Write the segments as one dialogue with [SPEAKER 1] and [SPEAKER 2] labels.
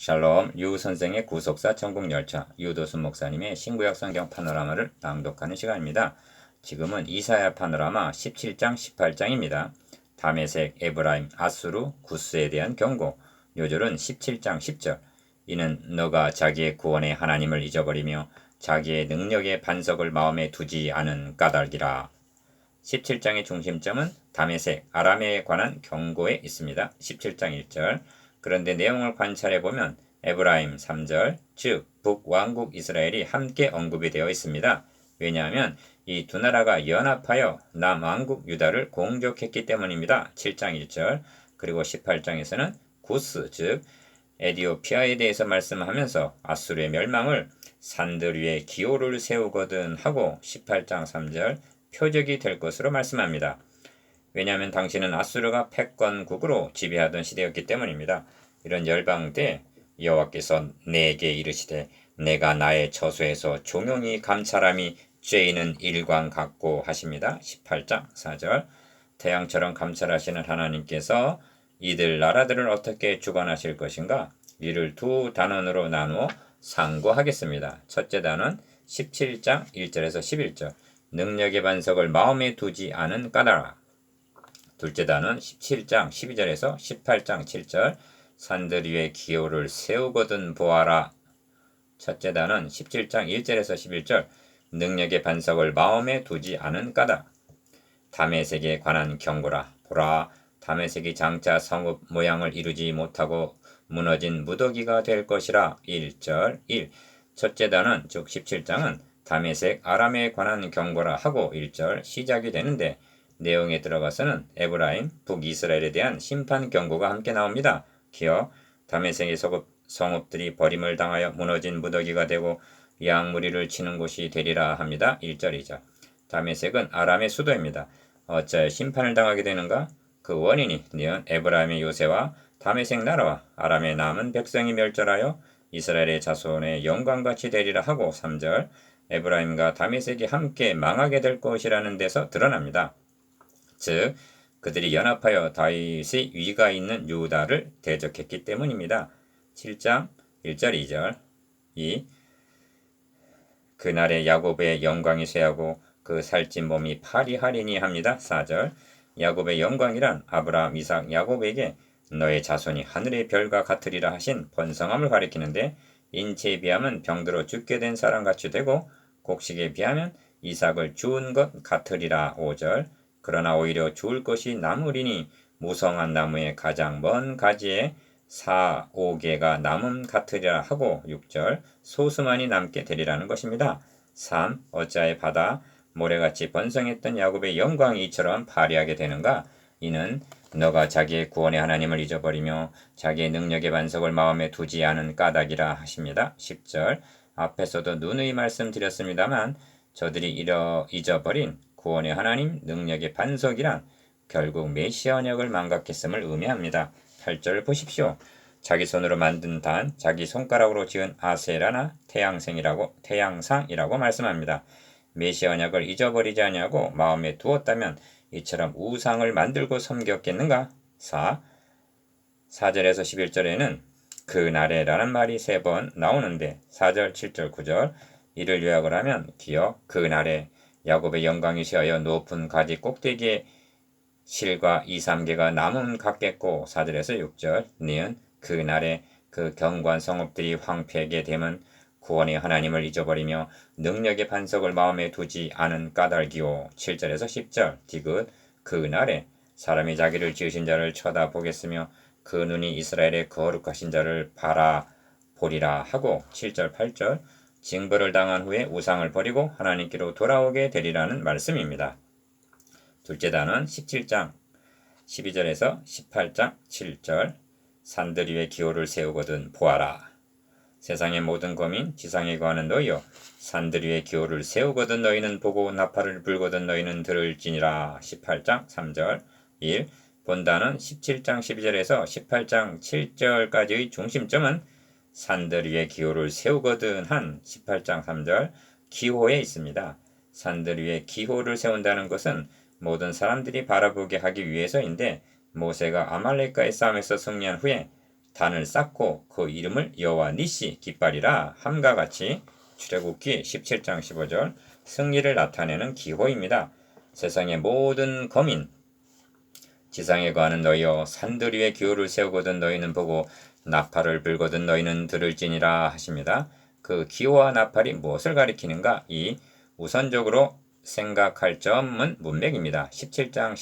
[SPEAKER 1] 샬롬, 유 선생의 구속사 천국열차, 유도순 목사님의 신구약 성경 파노라마를 낭독하는 시간입니다. 지금은 이사야 파노라마 17장 18장입니다. 다메섹, 에브라임, 아수르, 구스에 대한 경고. 요절은 17장 10절. 이는 너가 자기의 구원의 하나님을 잊어버리며 자기의 능력의 반석을 마음에 두지 않은 까닭이라. 17장의 중심점은 다메섹, 아람에 관한 경고에 있습니다. 17장 1절. 그런데 내용을 관찰해보면 에브라임 3절, 즉 북왕국 이스라엘이 함께 언급이 되어 있습니다. 왜냐하면 이 두 나라가 연합하여 남왕국 유다를 공격했기 때문입니다. 7장 1절. 그리고 18장에서는 구스, 즉 에디오피아에 대해서 말씀하면서 아수르의 멸망을 산들 위에 기호를 세우거든 하고 18장 3절 표적이 될 것으로 말씀합니다. 왜냐하면 당시는 아수르가 패권국으로 지배하던 시대였기 때문입니다. 이런 열방 때 여호와께서 내게 이르시되 내가 나의 처소에서 종용이 감찰함이 죄인은 일광 같고 하십니다. 18장 4절. 태양처럼 감찰하시는 하나님께서 이들 나라들을 어떻게 주관하실 것인가? 이를 두 단원으로 나누어 상고하겠습니다. 첫째 단원 17장 1절에서 11절. 능력의 반석을 마음에 두지 않은 까닭. 둘째 단은 17장 12절에서 18장 7절. 산들 위에 기호를 세우거든 보아라. 첫째 단은 17장 1절에서 11절. 능력의 반석을 마음에 두지 않은 까닭. 다메섹에 관한 경고라. 보라, 다메섹이 장차 성읍 모양을 이루지 못하고 무너진 무더기가 될 것이라. 1절 1. 첫째 단은 즉 17장은 다메섹 아람에 관한 경고라 하고 1절 시작이 되는데 내용에 들어가서는 에브라임, 북이스라엘에 대한 심판 경고가 함께 나옵니다. 기억, 다메섹의 성읍들이 버림을 당하여 무너진 무더기가 되고 양무리를 치는 곳이 되리라 합니다. 1절 2절. 다메섹은 아람의 수도입니다. 어찌하여 심판을 당하게 되는가? 그 원인이 니은 에브라임의 요새와 다메섹 나라와 아람의 남은 백성이 멸절하여 이스라엘의 자손의 영광같이 되리라 하고 3절 에브라임과 다메섹이 함께 망하게 될 것이라는 데서 드러납니다. 즉 그들이 연합하여 다윗의 위가 있는 유다를 대적했기 때문입니다. 7장 1절 2절 2. 그날에 야곱의 영광이 쇠하고 그 살찐 몸이 파리하리니 합니다. 4절 야곱의 영광이란 아브라함, 이삭, 야곱에게 너의 자손이 하늘의 별과 같으리라 하신 번성함을 가리키는데 인체에 비하면 병들어 죽게 된 사람같이 되고 곡식에 비하면 이삭을 주운 것 같으리라. 5절 그러나 오히려 주울 것이 나무리니 무성한 나무의 가장 먼 가지에 4, 5개가 남음 같으리라 하고 6절 소수만이 남게 되리라는 것입니다. 3. 어찌하여 바다 모래같이 번성했던 야곱의 영광이 이처럼 파리하게 되는가? 이는 너가 자기의 구원의 하나님을 잊어버리며 자기의 능력의 반석을 마음에 두지 않은 까닭이라 하십니다. 10절 앞에서도 누누이 말씀드렸습니다만 저들이 잊어버린 구원의 하나님 능력의 반석이란 결국 메시아 언약을 망각했음을 의미합니다. 8절 보십시오. 자기 손으로 만든 단, 자기 손가락으로 지은 아세라나 태양상이라고 말씀합니다. 메시아 언약을 잊어버리지 않냐고 마음에 두었다면 이처럼 우상을 만들고 섬겼겠는가? 4절에서 11절에는 그 날에라는 말이 3번 나오는데 4절, 7절, 9절 이를 요약을 하면 기억 그 날에 야곱의 영광이 쇠하여 높은 가지 꼭대기에 실과 2, 3개가 남음 같겠고 4절에서 6절 니은 그 날에 그 경관 성읍들이 황폐하게 되면 구원의 하나님을 잊어버리며 능력의 반석을 마음에 두지 않은 까닭이요. 7절에서 10절 디귿 그 날에 사람이 자기를 지으신 자를 쳐다보겠으며 그 눈이 이스라엘의 거룩하신 자를 바라보리라 하고 7절 8절 징벌을 당한 후에 우상을 버리고 하나님께로 돌아오게 되리라는 말씀입니다. 둘째 단은 17장 12절에서 18장 7절 산들 위에 기호를 세우거든 보아라. 세상의 모든 거민 지상에 거하는 너희여 산들 위에 기호를 세우거든 너희는 보고 나팔을 불거든 너희는 들을지니라. 18장 3절 1. 본단은 17장 12절에서 18장 7절까지의 중심점은 산들 위에 기호를 세우거든 한 18장 3절 기호에 있습니다. 산들 위에 기호를 세운다는 것은 모든 사람들이 바라보게 하기 위해서인데 모세가 아말렉과의 싸움에서 승리한 후에 단을 쌓고 그 이름을 여호와 니시 깃발이라 함과 같이 출애굽기 17장 15절 승리를 나타내는 기호입니다. 세상의 모든 거민 지상에 거하는 너희여 산들 위에 기호를 세우거든 너희는 보고 나팔을 불거든 너희는 들을지니라 하십니다. 그 기호와 나팔이 무엇을 가리키는가? 이 우선적으로 생각할 점은 문맥입니다. 17장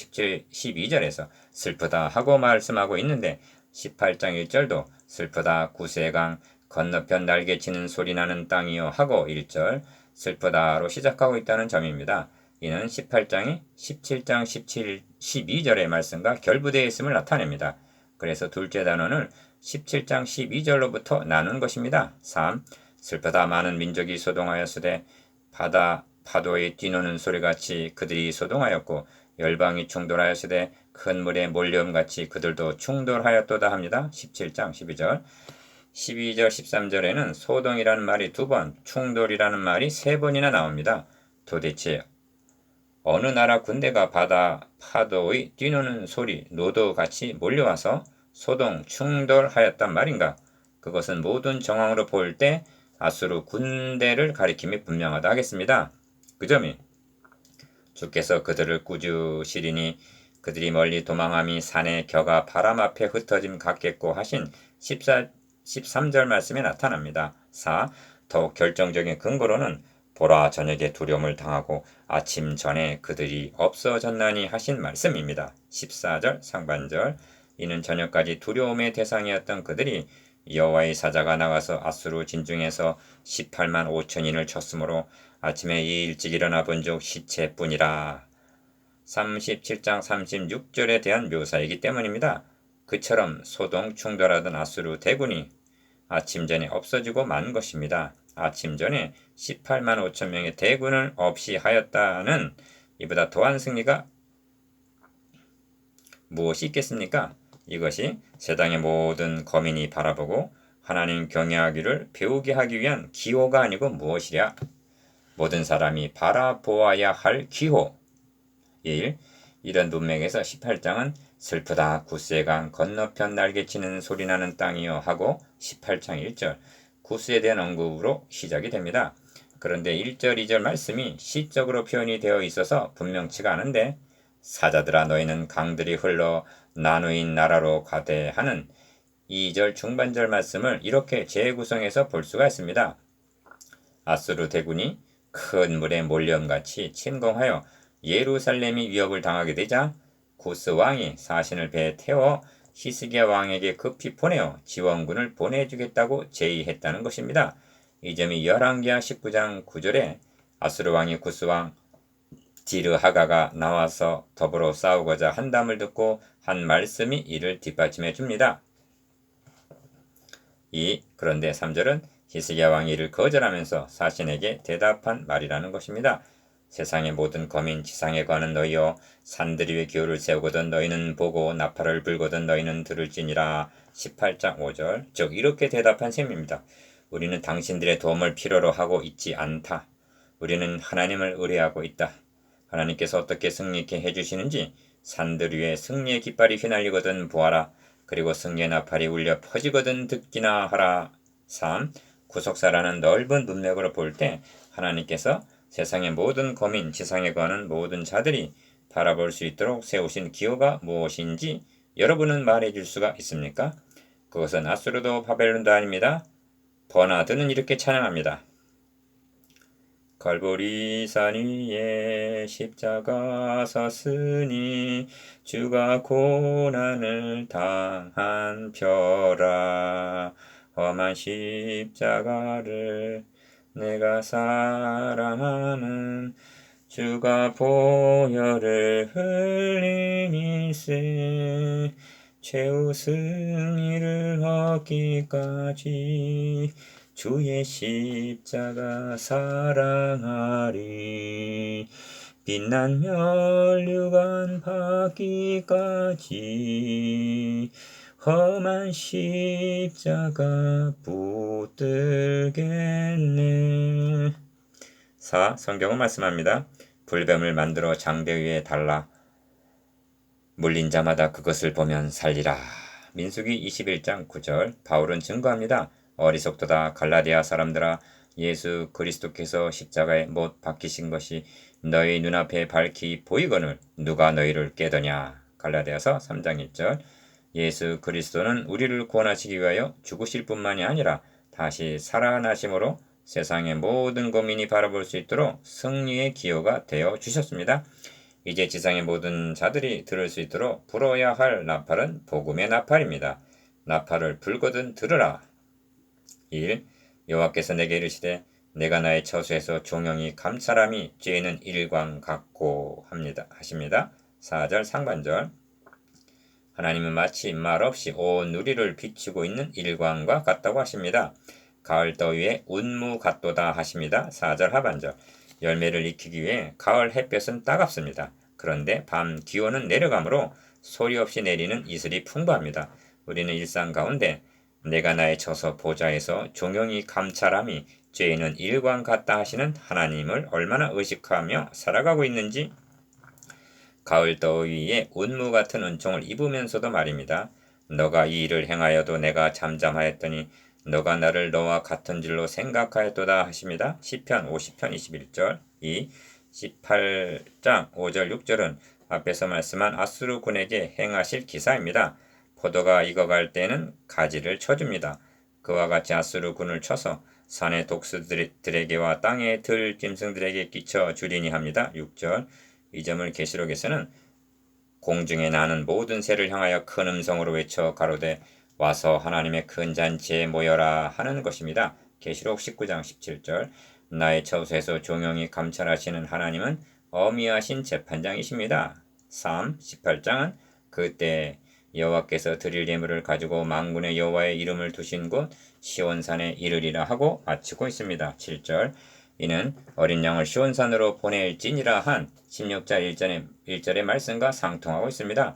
[SPEAKER 1] 12절에서 슬프다 하고 말씀하고 있는데 18장 1절도 슬프다 구세강 건너편 날개치는 소리 나는 땅이요 하고 1절 슬프다로 시작하고 있다는 점입니다. 이는 18장이 17장 12절의 말씀과 결부되어 있음을 나타냅니다. 그래서 둘째 단원을 17장 12절로부터 나눈 것입니다. 3. 슬프다 많은 민족이 소동하였으되 바다 파도에 뛰노는 소리같이 그들이 소동하였고 열방이 충돌하였으되 큰 물에 몰려옴같이 그들도 충돌하였도다 합니다. 17장 12절 12절 13절에는 소동이라는 말이 2번, 충돌이라는 말이 3번이나 나옵니다. 도대체 어느 나라 군대가 바다 파도의 뛰노는 소리, 노도같이 몰려와서 소동, 충돌하였단 말인가? 그것은 모든 정황으로 볼 때 아수르 군대를 가리킴이 분명하다 하겠습니다. 그 점이 주께서 그들을 꾸짖으시리니 그들이 멀리 도망함이 산의 겨가 바람 앞에 흩어짐 같겠고 하신 13절 말씀에 나타납니다. 4. 더욱 결정적인 근거로는 보라 저녁에 두려움을 당하고 아침 전에 그들이 없어졌나니 하신 말씀입니다. 14절 상반절 이는 저녁까지 두려움의 대상이었던 그들이 여호와의 사자가 나가서 아수르 진중에서 18만 5천인을 쳤으므로 아침에 일찍 일어나 본즉 시체뿐이라. 37장 36절에 대한 묘사이기 때문입니다. 그처럼 소동 충돌하던 아수르 대군이 아침 전에 없어지고 만 것입니다. 아침 전에 18만 5천 명의 대군을 없이 하였다는 이보다 더한 승리가 무엇이 있겠습니까? 이것이 세상의 모든 거민이 바라보고 하나님 경외하기를 배우게 하기 위한 기호가 아니고 무엇이랴? 모든 사람이 바라보아야 할 기호. 1. 이런 문맥에서 18장은 슬프다 구스의강 건너편 날개치는 소리나는 땅이여 하고 18장 1절 구스에 대한 언급으로 시작이 됩니다. 그런데 1절 2절 말씀이 시적으로 표현이 되어 있어서 분명치가 않은데 사자들아 너희는 강들이 흘러 나누인 나라로 가되 하는 2절 중반절 말씀을 이렇게 재구성해서 볼 수가 있습니다. 아수르 대군이 큰 물에 몰려옴같이 침공하여 예루살렘이 위협을 당하게 되자 구스 왕이 사신을 배에 태워 히스기야 왕에게 급히 보내어 지원군을 보내주겠다고 제의했다는 것입니다. 이 점이 열왕기하 19장 9절에 아수르 왕이 구스 왕 디르하가가 나와서 더불어 싸우고자 한담을 듣고 한 말씀이 이를 뒷받침해 줍니다. 그런데 3절은 히스기야 왕이 이를 거절하면서 사신에게 대답한 말이라는 것입니다. 세상의 모든 거민 지상에 거하는 너희여 산들 위에 기호를 세우거든 너희는 보고 나팔을 불거든 너희는 들을지니라. 18장 5절 즉 이렇게 대답한 셈입니다. 우리는 당신들의 도움을 필요로 하고 있지 않다. 우리는 하나님을 의뢰하고 있다. 하나님께서 어떻게 승리케 해주시는지 산들 위에 승리의 깃발이 휘날리거든 보아라. 그리고 승리의 나팔이 울려 퍼지거든 듣기나 하라. 3. 구속사라는 넓은 문맥으로 볼 때 하나님께서 세상의 모든 거민, 지상에 거하는 모든 자들이 바라볼 수 있도록 세우신 기호가 무엇인지 여러분은 말해줄 수가 있습니까? 그것은 아수르도 바벨론도 아닙니다. 버나드는 이렇게 찬양합니다. 갈보리산 위에 십자가 섰으니 주가 고난을 당한 표라. 험한 십자가를 내가 사랑하는 주가 보혈을 흘리니세 최후 승리를 얻기까지 주의 십자가 사랑하리. 빛난 멸류관 받기까지 험한 십자가 붙들겠네. 4. 성경은 말씀합니다. 불뱀을 만들어 장대 위에 달라 물린 자마다 그것을 보면 살리라. 민수기 21장 9절 바울은 증거합니다. 어리석도다 갈라디아 사람들아 예수 그리스도께서 십자가에 못 박히신 것이 너희 눈앞에 밝히 보이거늘 누가 너희를 깨더냐. 갈라디아서 3장 1절 예수 그리스도는 우리를 구원하시기 위하여 죽으실 뿐만이 아니라 다시 살아나심으로 세상의 모든 고민이 바라볼 수 있도록 승리의 기호가 되어 주셨습니다. 이제 지상의 모든 자들이 들을 수 있도록 불어야 할 나팔은 복음의 나팔입니다. 나팔을 불거든 들으라. 1. 여호와께서 내게 이르시되 내가 나의 처소에서 종영이 감찰함이 죄는 일광 같고 하십니다. 4절 상반절 하나님은 마치 말없이 온 누리를 비추고 있는 일광과 같다고 하십니다. 가을 더위에 운무 같도다 하십니다. 4절 하반절 열매를 익히기 위해 가을 햇볕은 따갑습니다. 그런데 밤 기온은 내려가므로 소리 없이 내리는 이슬이 풍부합니다. 우리는 일상 가운데 내가 나의 처소 보좌에서 종영이 감찰함이 죄인은 일광 같다 하시는 하나님을 얼마나 의식하며 살아가고 있는지 가을 더위에 운무 같은 은총을 입으면서도 말입니다. 너가 이 일을 행하여도 내가 잠잠하였더니 너가 나를 너와 같은 줄로 생각하였도다 하십니다. 시편 50편 21절 2. 18장 5절 6절은 앞에서 말씀한 아수르 군에게 행하실 기사입니다. 포도가 익어갈 때는 가지를 쳐줍니다. 그와 같이 아수르 군을 쳐서 산의 독수들에게와 땅의 들짐승들에게 끼쳐 주리니 합니다. 6절 이 점을 계시록에서는 공중에 나는 모든 새를 향하여 큰 음성으로 외쳐 가로되 와서 하나님의 큰 잔치에 모여라 하는 것입니다. 계시록 19장 17절 나의 처소에서 종영이 감찰하시는 하나님은 어미하신 재판장이십니다. 3. 18장은 그때 여호와께서 드릴 예물을 가지고 만군의 여호와의 이름을 두신 곳 시온산에 이르리라 하고 마치고 있습니다. 7절 이는 어린 양을 시온산으로 보낼지니라 한 16장 1절의 말씀과 상통하고 있습니다.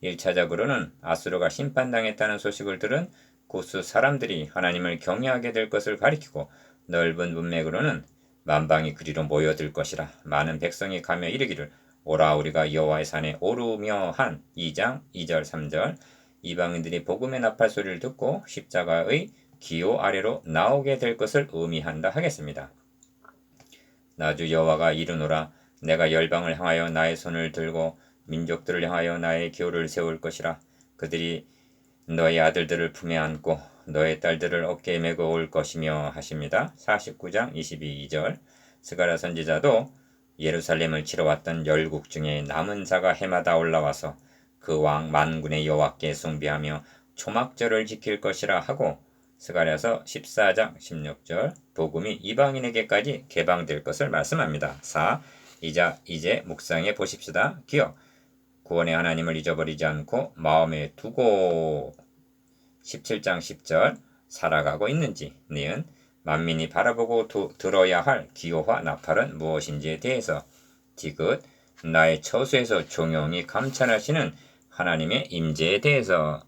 [SPEAKER 1] 1차적으로는 아수르가 심판당했다는 소식을 들은 구스 사람들이 하나님을 경외하게 될 것을 가리키고 넓은 문맥으로는 만방이 그리로 모여들 것이라 많은 백성이 가며 이르기를 오라 우리가 여호와의 산에 오르며 한 2장 2절 3절 이방인들이 복음의 나팔 소리를 듣고 십자가의 기호 아래로 나오게 될 것을 의미한다 하겠습니다. 나주 여호와가 이르노라 내가 열방을 향하여 나의 손을 들고 민족들을 향하여 나의 기호를 세울 것이라 그들이 너의 아들들을 품에 안고 너의 딸들을 어깨에 메고 올 것이며 하십니다. 49장 22절 스가랴 선지자도 예루살렘을 치러 왔던 열국 중에 남은 자가 해마다 올라와서 그 왕 만군의 여호와께 숭배하며 초막절을 지킬 것이라 하고 스가랴서 14장 16절 복음이 이방인에게까지 개방될 것을 말씀합니다. 4. 이제 묵상해 보십시다. 기억 구원의 하나님을 잊어버리지 않고 마음에 두고 17장 10절 살아가고 있는지 니은 만민이 바라보고 들어야 할 기호와 나팔은 무엇인지에 대해서 디귿 나의 처소에서 종영이 감찰하시는 하나님의 임재에 대해서